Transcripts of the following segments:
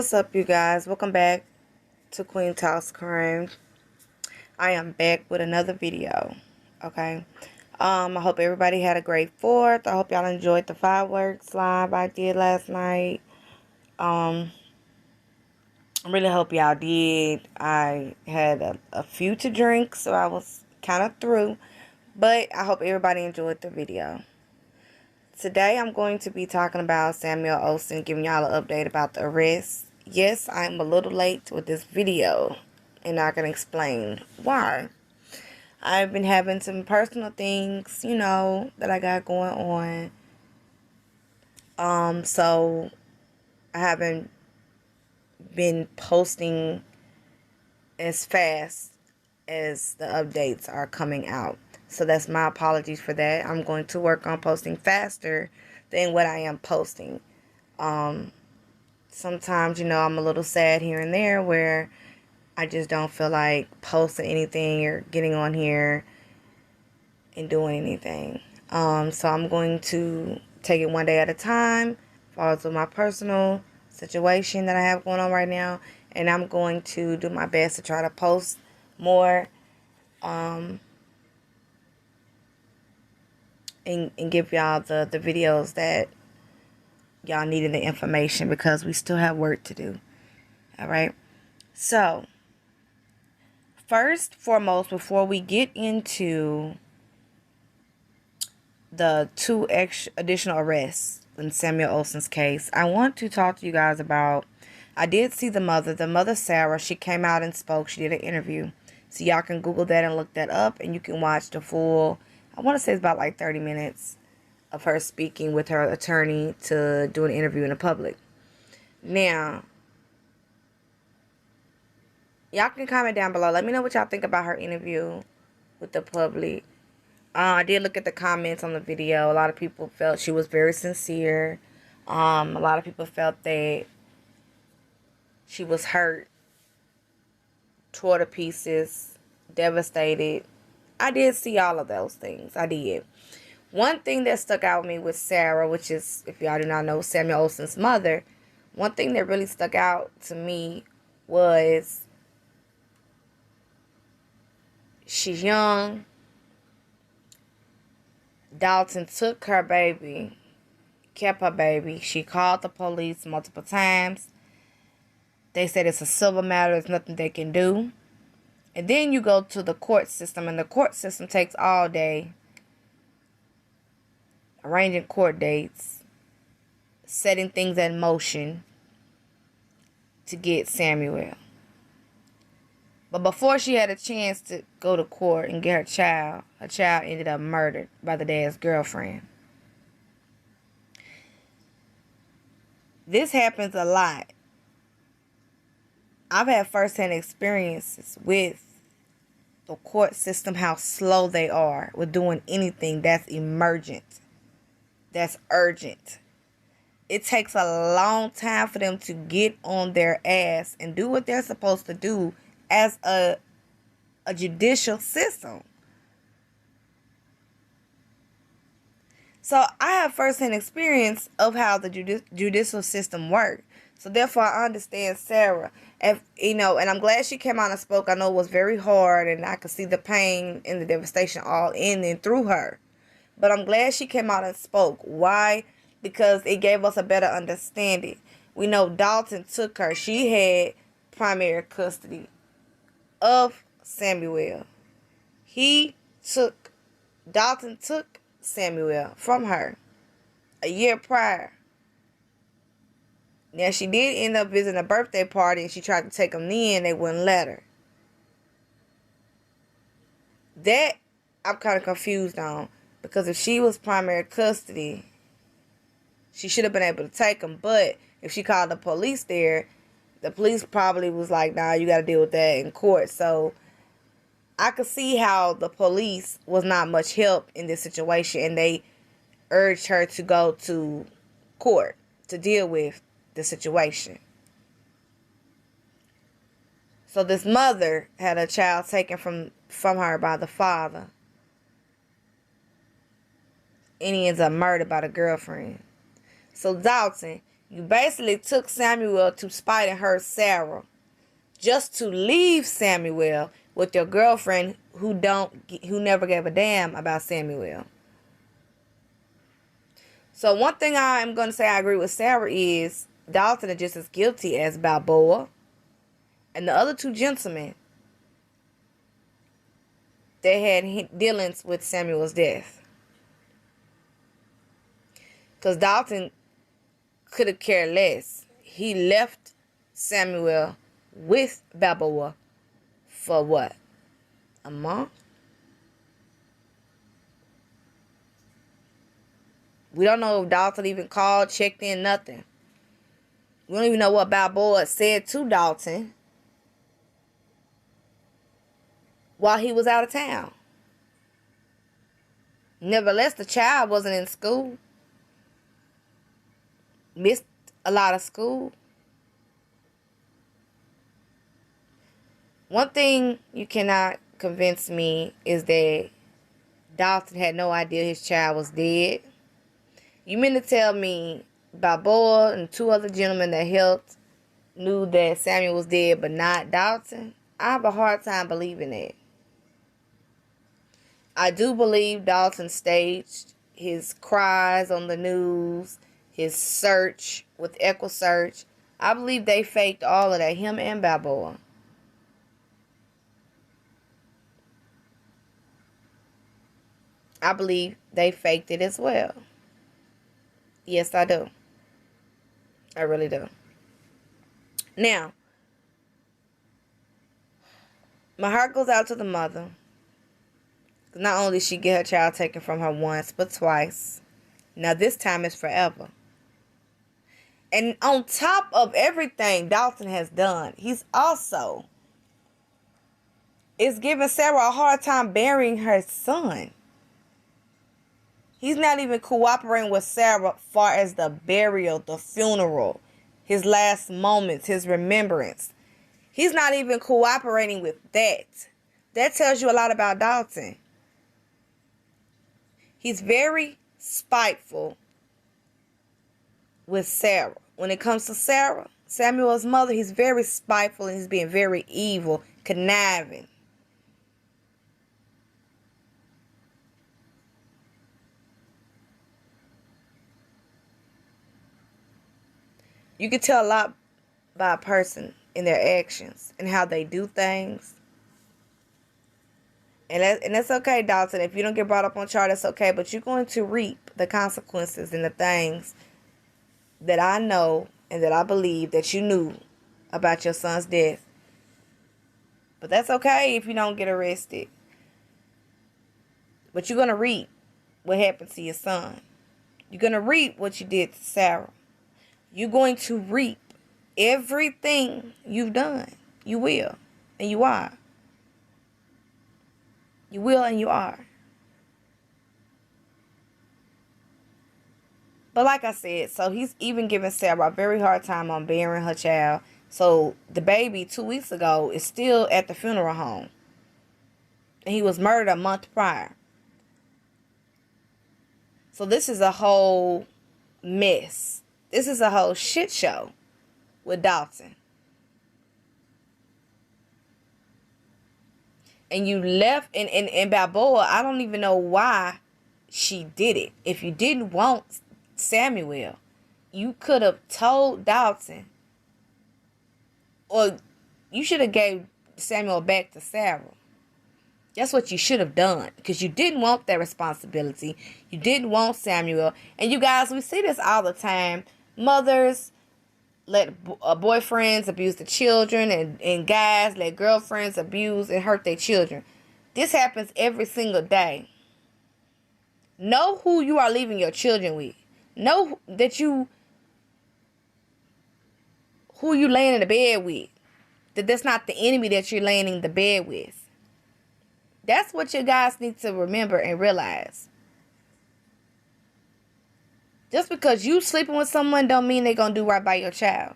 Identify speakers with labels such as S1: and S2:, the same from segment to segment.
S1: What's up, you guys? Welcome back to Queen Talks Crime. I am back with another video. Okay. I hope everybody had a great 4th. I hope y'all enjoyed the fireworks live I did last night. I really hope y'all did. I had a few to drink, so I was kind of through. But I hope everybody enjoyed the video. Today I'm going to be talking about Samuel Olson, giving y'all an update about the arrest. Yes, I'm a little late with this video, and I can explain why. I've been having some personal things, that I got going on. So I haven't been posting as fast as the updates are coming out. So that's my apologies for that. I'm going to work on posting faster than what I am posting. Sometimes, I'm a little sad here and there where I just don't feel like posting anything or getting on here and doing anything. So I'm going to take it one day at a time, follow through my personal situation that I have going on right now, and I'm going to do my best to try to post more and give y'all the videos that y'all needed, the information, because we still have work to do. All right. So first, foremost, before we get into the 2 additional arrests in Samuel Olson's case, I want to talk to you guys about, I did see the mother Sarah. She came out and spoke. She did an interview. So y'all can Google that and look that up, and you can watch the full, I want to say it's about like 30 minutes of her speaking with her attorney to do an interview in the public. Now, y'all can comment down below. Let me know what y'all think about her interview with the public. I did look at the comments on the video. A lot of people felt she was very sincere. A lot of people felt that she was hurt, tore to pieces, devastated. I did see all of those things. I did. One thing that stuck out with me with Sarah, which is, if y'all do not know, Samuel Olson's mother, one thing that really stuck out to me was she's young. Dalton took her baby, kept her baby. She called the police multiple times. They said it's a civil matter. There's nothing they can do. And then you go to the court system, and the court system takes all day, arranging court dates, setting things in motion to get Samuel. But before she had a chance to go to court and get her child ended up murdered by the dad's girlfriend. This happens a lot. I've had firsthand experiences with the court system, how slow they are with doing anything that's emergent, that's urgent. It takes a long time for them to get on their ass and do what they're supposed to do as a judicial system. So I have firsthand experience of how the judicial system works. So therefore, I understand Sarah. And I'm glad she came out and spoke. I know it was very hard, and I could see the pain and the devastation all in and through her. But I'm glad she came out and spoke. Why? Because it gave us a better understanding. We know Dalton took her. She had primary custody of Samuel. Dalton took Samuel from her a year prior. Now, she did end up visiting a birthday party, and she tried to take him then. They wouldn't let her. That I'm kind of confused on, because if she was primary custody, she should have been able to take him. But if she called the police there, the police probably was like, nah, you got to deal with that in court. So I could see how the police was not much help in this situation, and they urged her to go to court to deal with the situation. So this mother had a child taken from her by the father, and he ends up murdered by the girlfriend. So Dalton, You basically took Samuel to spite and hurt Sarah, just to leave Samuel with your girlfriend who never gave a damn about Samuel. So one thing I am going to say I agree with Sarah is Dalton is just as guilty as Balboa and the other two gentlemen that had dealings with Samuel's death. Because Dalton could have cared less. He left Samuel with Balboa for what? A month? We don't know if Dalton even called, checked in, nothing. We don't even know what Balboa said to Dalton while he was out of town. Nevertheless, the child wasn't in school. Missed a lot of school. One thing you cannot convince me is that Dalton had no idea his child was dead. You mean to tell me Balboa and two other gentlemen that helped knew that Samuel was dead, but not Dalton? I have a hard time believing that. I do believe Dalton staged his cries on the news, his search with EquiSearch. I believe they faked all of that, him and Balboa. I believe they faked it as well. Yes, I do. I really do. Now, my heart goes out to the mother. Not only did she get her child taken from her once, but twice. Now this time is forever. And on top of everything Dalton has done, he's also is giving Sarah a hard time burying her son. He's not even cooperating with Sarah far as the burial, the funeral, his last moments, his remembrance. He's not even cooperating with that. That tells you a lot about Dalton. He's very spiteful with Sarah. When it comes to Sarah, Samuel's mother, he's very spiteful and he's being very evil, conniving. You can tell a lot by a person in their actions and how they do things. And that's okay, Dalton. If you don't get brought up on charge, that's okay. But you're going to reap the consequences and the things that I know and that I believe that you knew about your son's death. But that's okay if you don't get arrested. But you're going to reap what happened to your son. You're going to reap what you did to Sarah. You're going to reap everything you've done. You will. And you are. You will and you are. But like I said, so he's even giving Sarah a very hard time on burying her child. So the baby 2 weeks ago is still at the funeral home. And he was murdered a month prior. So this is a whole mess. This is a whole shit show with Dalton. And you left, and Balboa, I don't even know why she did it. If you didn't want Samuel, you could have told Dalton, or you should have gave Samuel back to Sarah. That's what you should have done, because you didn't want that responsibility. You didn't want Samuel. And you guys, we see this all the time. Mothers let boyfriends abuse the children, and guys let girlfriends abuse and hurt their children. This happens every single day. Know who you are leaving your children with. Know that who you laying in the bed with. That's not the enemy that you're laying in the bed with. That's what you guys need to remember and realize. Just because you sleeping with someone don't mean they're going to do right by your child.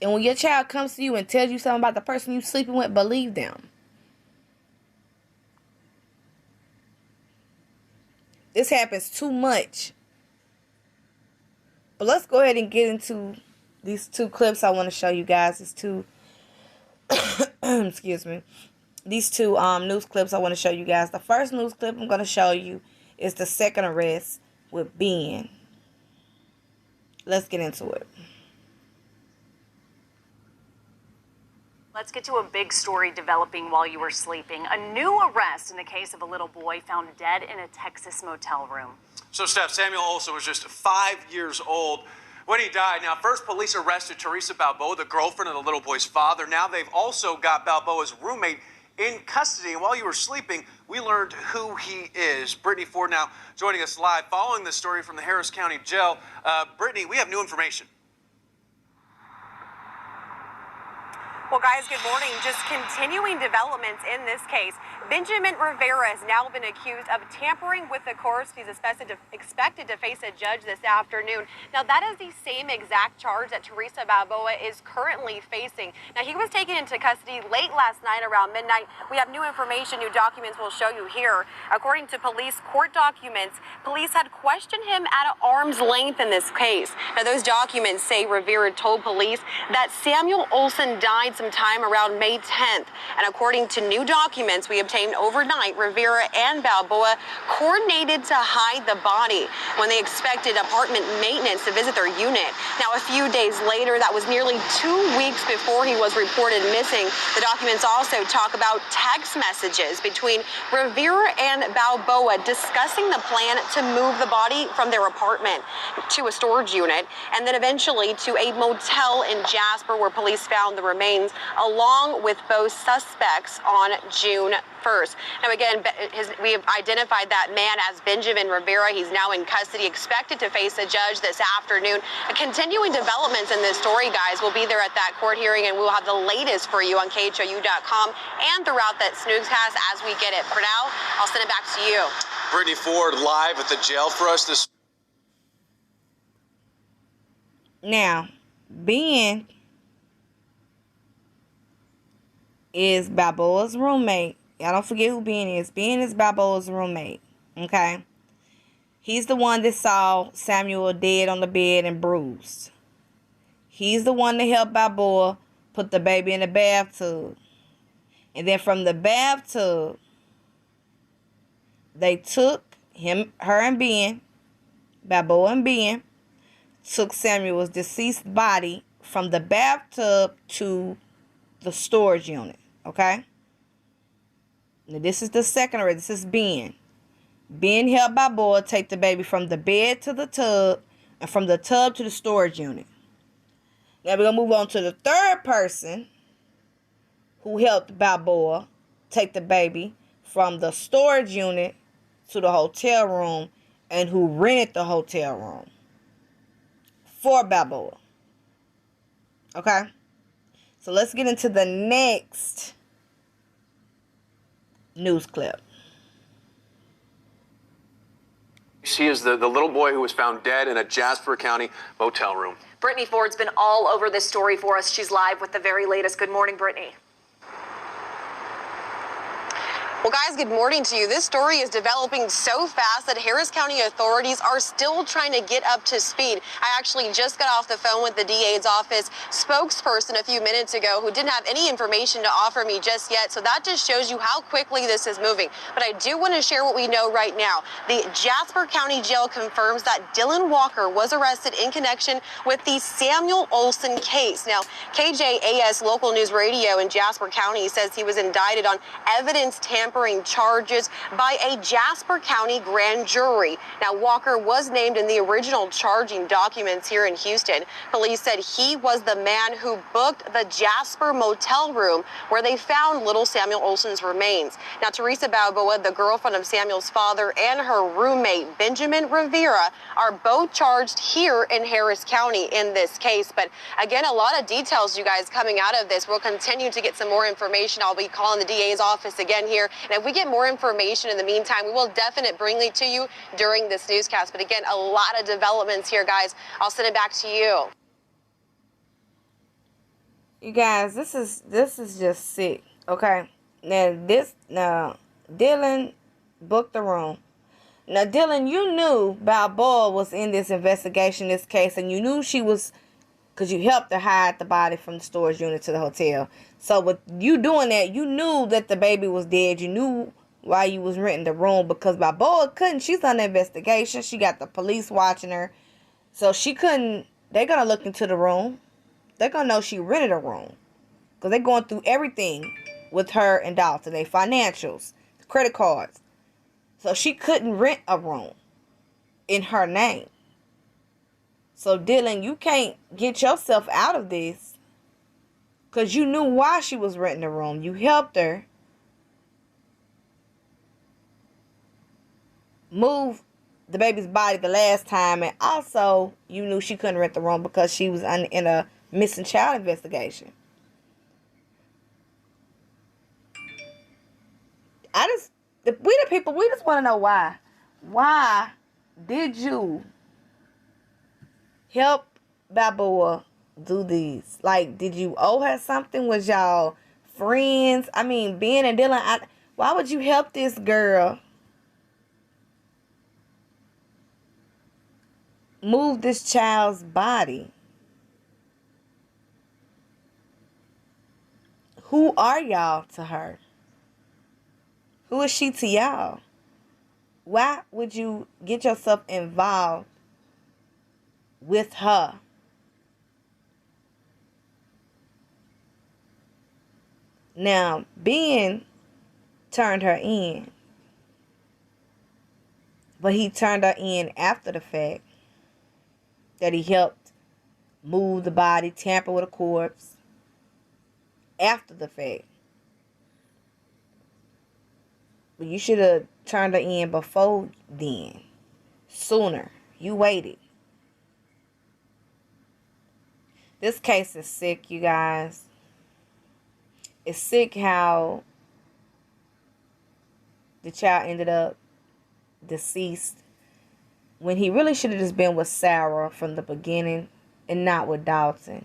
S1: And when your child comes to you and tells you something about the person you sleeping with, believe them. This happens too much. But let's go ahead and get into these two clips I want to show you guys. These two, excuse me. These two news clips I want to show you guys. The first news clip I'm going to show you is the second arrest with Ben. Let's get into it.
S2: Let's get to a big story developing while you were sleeping. A new arrest in the case of a little boy found dead in a Texas motel room.
S3: So, Steph, Samuel Olson was just 5 years old when he died. Now, first, police arrested Teresa Balboa, the girlfriend of the little boy's father. Now they've also got Balboa's roommate in custody. And while you were sleeping, we learned who he is. Brittany Ford now joining us live following this story from the Harris County Jail. Brittany, we have new information.
S4: Well, guys, good morning. Just continuing developments in this case. Benjamin Rivera has now been accused of tampering with the courts. He's expected to face a judge this afternoon. Now, that is the same exact charge that Teresa Balboa is currently facing. Now, he was taken into custody late last night around midnight. We have new information, new documents we'll show you here. According to police court documents, police had questioned him at arm's length in this case. Now, those documents say Rivera told police that Samuel Olson died sometime around May 10th. And according to new documents we obtained overnight, Rivera and Balboa coordinated to hide the body when they expected apartment maintenance to visit their unit. Now, a few days later, that was nearly 2 weeks before he was reported missing. The documents also talk about text messages between Rivera and Balboa discussing the plan to move the body from their apartment to a storage unit and then eventually to a motel in Jasper where police found the remains along with both suspects on June 1st. Now, again, we have identified that man as Benjamin Rivera. He's now in custody, expected to face a judge this afternoon. Continuing developments in this story, guys. We'll be there at that court hearing, and we'll have the latest for you on KHOU.com and throughout that snoozecast as we get it. For now, I'll send it back to you.
S3: Brittany Ford live at the jail for us this.
S1: Now, Ben is Balboa's roommate. Y'all don't forget who Ben is. Ben is Balboa's roommate. Okay? He's the one that saw Samuel dead on the bed and bruised. He's the one that helped Balboa put the baby in the bathtub. And then from the bathtub, they took her and Ben, Balboa and Ben, took Samuel's deceased body from the bathtub to the storage unit. Okay? Now, this is the second arrest. This is Ben. Ben helped Balboa take the baby from the bed to the tub and from the tub to the storage unit. Now, we're going to move on to the third person who helped Balboa take the baby from the storage unit to the hotel room and who rented the hotel room for Balboa. Okay? So let's get into the next news clip.
S3: He is the little boy who was found dead in a Jasper County motel room.
S2: Brittany Ford's been all over this story for us. She's live with the very latest. Good morning, Brittany.
S4: Well, guys, good morning to you. This story is developing so fast that Harris County authorities are still trying to get up to speed. I actually just got off the phone with the DA's office spokesperson a few minutes ago who didn't have any information to offer me just yet. So that just shows you how quickly this is moving. But I do want to share what we know right now. The Jasper County Jail confirms that Dylan Walker was arrested in connection with the Samuel Olson case. Now, KJAS local news radio in Jasper County says he was indicted on evidence tampering charges by a Jasper County grand jury. Now, Walker was named in the original charging documents here in Houston. Police said he was the man who booked the Jasper motel room where they found little Samuel Olson's remains. Now, Teresa Balboa, the girlfriend of Samuel's father, and her roommate, Benjamin Rivera, are both charged here in Harris County in this case. But again, a lot of details, you guys, coming out of this. We'll continue to get some more information. I'll be calling the DA's office again here. And if we get more information in the meantime, we will definitely bring it to you during this newscast. But again, a lot of developments here, guys. I'll send it back to you.
S1: You guys, this is just sick. Okay. Now Dylan booked the room. Now, Dylan, you knew Balboa was in this investigation, this case, and you knew she was, because you helped her hide the body from the storage unit to the hotel. So with you doing that, you knew that the baby was dead. You knew why you was renting the room, because Balboa couldn't. She's on the investigation. She got the police watching her. So she couldn't. They're going to look into the room. They're going to know she rented a room. Because they're going through everything with her and Dalton. Their financials, the credit cards. So she couldn't rent a room in her name. So Dylan, you can't get yourself out of this, because you knew why she was renting a room. You helped her move the baby's body the last time, and also you knew she couldn't rent the room because she was in a missing child investigation. We the people, we just want to know why. Why did you help Balboa do these? Like, did you owe her something? Was y'all friends? I mean, Ben and Dylan, why would you help this girl move this child's body? Who are y'all to her? Who is she to y'all? Why would you get yourself involved with her? Now, Ben turned her in, but he turned her in after the fact that he helped move the body, tamper with a corpse, after the fact. But you should have turned her in before then. Sooner. You waited. This case is sick, you guys. It's sick how the child ended up deceased when he really should have just been with Sarah from the beginning and not with Dalton.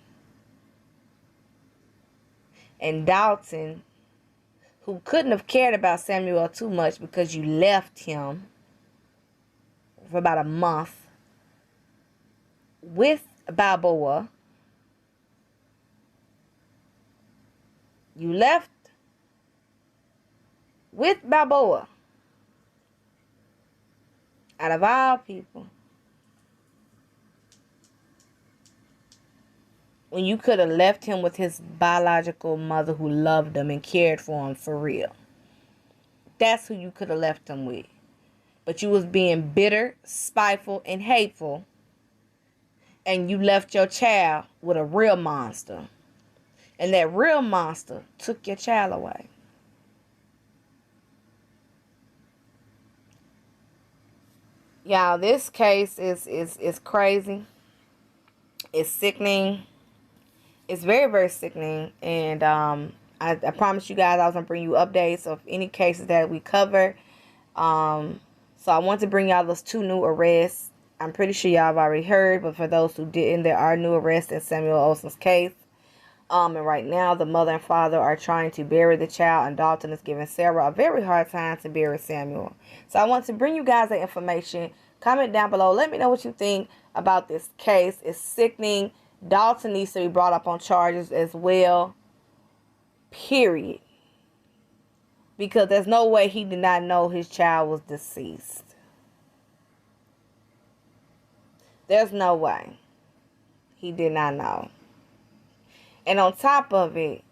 S1: And Dalton, who couldn't have cared about Samuel too much because you left him for about a month with Balboa. You left with Balboa. Out of all people. When you could have left him with his biological mother who loved him and cared for him for real. That's who you could have left him with. But you was being bitter, spiteful, and hateful. And you left your child with a real monster. And that real monster took your child away. Y'all, this case is crazy. It's sickening. It's very, very sickening. And I promised you guys I was going to bring you updates of any cases that we cover. So I want to bring y'all those 2 new arrests. I'm pretty sure y'all have already heard, but for those who didn't, there are new arrests in Samuel Olson's case. And right now, the mother and father are trying to bury the child, and Dalton is giving Sarah a very hard time to bury Samuel. So I want to bring you guys that information. Comment down below. Let me know what you think about this case. It's sickening. Dalton needs to be brought up on charges as well. Period. Because there's no way he did not know his child was deceased. There's no way he did not know. And on top of it,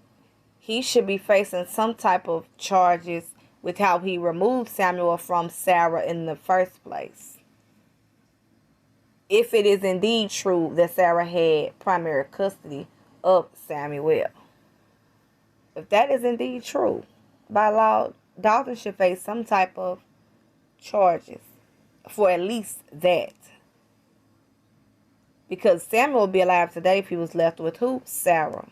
S1: he should be facing some type of charges with how he removed Samuel from Sarah in the first place. If it is indeed true that Sarah had primary custody of Samuel. If that is indeed true, by law, Dalton should face some type of charges for at least that. Because Samuel would be alive today if he was left with who? Sarah.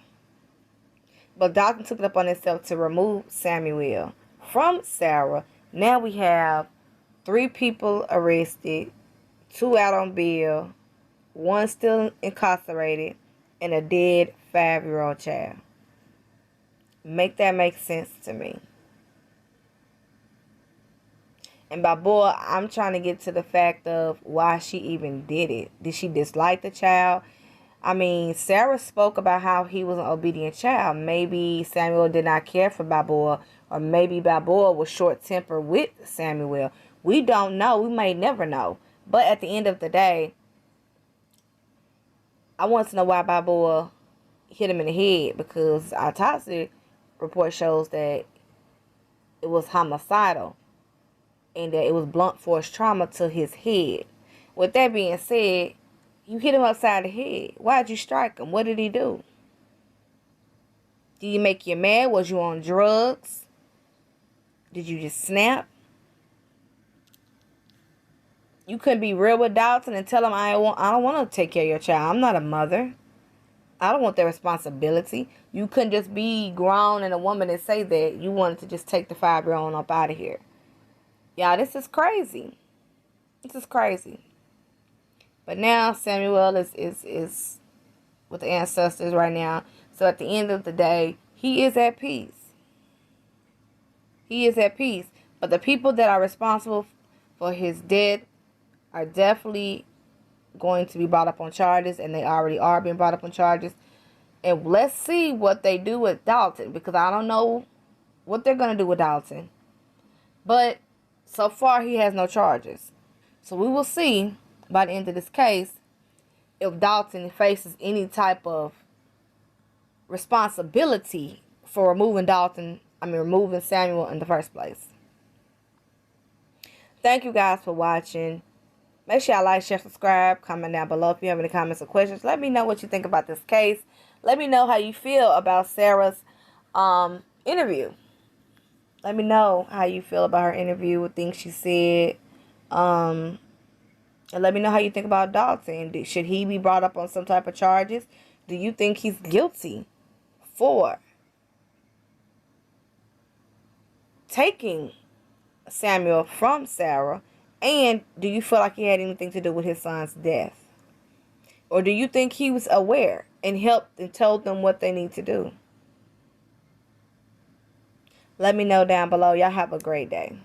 S1: But Dalton took it upon himself to remove Samuel from Sarah. Now we have 3 people arrested, 2 out on bail, 1 still incarcerated, and a dead 5-year-old child. Make that make sense to me. And by boy, I'm trying to get to the fact of why she even did it. Did she dislike the child? I mean, Sarah spoke about how he was an obedient child. Maybe Samuel did not care for Balboa, or maybe Balboa was short-tempered with Samuel. We don't know. We may never know. But at the end of the day, I want to know why Balboa hit him in the head, because autopsy report shows that it was homicidal and that it was blunt force trauma to his head. With that being said, you hit him upside the head. Why'd you strike him? What did he do? Did he make you mad? Was you on drugs? Did you just snap? You couldn't be real with Dalton and tell him, I don't want to take care of your child. I'm not a mother. I don't want that responsibility. You couldn't just be grown and a woman and say that you wanted to just take the 5-year-old up out of here. Y'all, this is crazy. This is crazy. But now Samuel is with the ancestors right now. So at the end of the day, he is at peace. He is at peace. But the people that are responsible for his death are definitely going to be brought up on charges, and they already are being brought up on charges. And let's see what they do with Dalton, because I don't know what they're going to do with Dalton. But so far, he has no charges. So we will see by the end of this case if Dalton faces any type of responsibility for removing Samuel in the first place. Thank you guys for watching. Make sure y'all like, share, subscribe, comment down below if you have any comments or questions. Let me know what you think about this case. Let me know how you feel about Sarah's interview. Let me know how you feel about her interview, what things she said. And let me know how you think about Dalton. Should he be brought up on some type of charges? Do you think he's guilty for taking Samuel from Sarah? And do you feel like he had anything to do with his son's death? Or do you think he was aware and helped and told them what they need to do? Let me know down below. Y'all have a great day.